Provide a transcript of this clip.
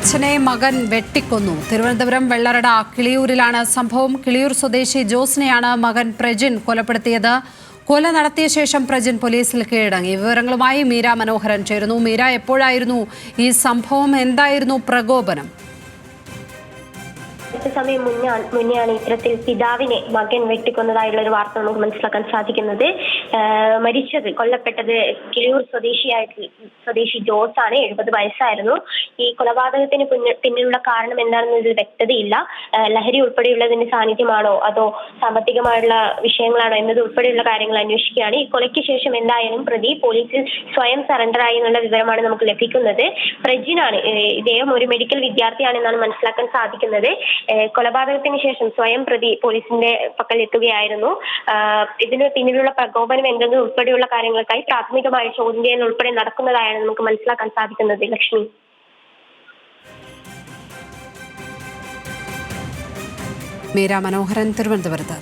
അച്ഛനെ മകൻ വെട്ടിക്കൊന്നു. തിരുവനന്തപുരം വെള്ളറട കിളിയൂരിലാണ് സംഭവം. കിളിയൂർ സ്വദേശി ജോസിനെയാണ് മകൻ പ്രജിൻ കൊലപ്പെടുത്തിയത്. കൊല നടത്തിയ ശേഷം പ്രജിൻ പോലീസിൽ കീഴടങ്ങി. വിവരങ്ങളുമായി മീര മനോഹരൻ ചേരുന്നു. മീര, എപ്പോഴായിരുന്നു ഈ സംഭവം? എന്തായിരുന്നു പ്രകോപനം? സമയം മുന്നെയാണ് ഇത്തരത്തിൽ പിതാവിനെ മകൻ വെട്ടിക്കൊന്നതായുള്ള ഒരു വാർത്ത നമുക്ക് മനസ്സിലാക്കാൻ സാധിക്കുന്നത്. കൊല്ലപ്പെട്ടത് കിളിയൂർ സ്വദേശി ജോസ് ആണ്. 70 വയസ്സായിരുന്നു. ഈ കൊലപാതകത്തിന് പിന്നിലുള്ള കാരണം എന്താണെന്നതിൽ വ്യക്തതയില്ല. ലഹരി ഉൾപ്പെടെയുള്ളതിന്റെ സാന്നിധ്യമാണോ അതോ സാമ്പത്തികമായുള്ള വിഷയങ്ങളാണോ എന്നത് ഉൾപ്പെടെയുള്ള കാര്യങ്ങൾ അന്വേഷിക്കുകയാണ്. ഈ കൊലയ്ക്ക് ശേഷം എന്തായാലും പ്രതി പോലീസിൽ സ്വയം സറണ്ടറായി എന്നുള്ള വിവരമാണ് നമുക്ക് ലഭിക്കുന്നത്. പ്രജിനാണ്. ഇദ്ദേഹം ഒരു മെഡിക്കൽ വിദ്യാർത്ഥിയാണെന്നാണ് മനസ്സിലാക്കാൻ സാധിക്കുന്നത്. കൊലപാതകത്തിന് ശേഷം സ്വയം പ്രതി പോലീസിന്റെ പക്കൽ എത്തുകയായിരുന്നു. ഇതിന് പിന്നിലുള്ള പ്രകോപനം എന്തെന്ന് ഉൾപ്പെടെയുള്ള കാര്യങ്ങൾക്കായി പ്രാഥമികമായ ചോദ്യം ചെയ്യൽ ഉൾപ്പെടെ നടക്കുന്നതായാണ് നമുക്ക് മനസ്സിലാക്കാൻ സാധിക്കുന്നത്. ലക്ഷ്മി. മീര മനോഹരൻ, തിരുവനന്തപുരത്ത്.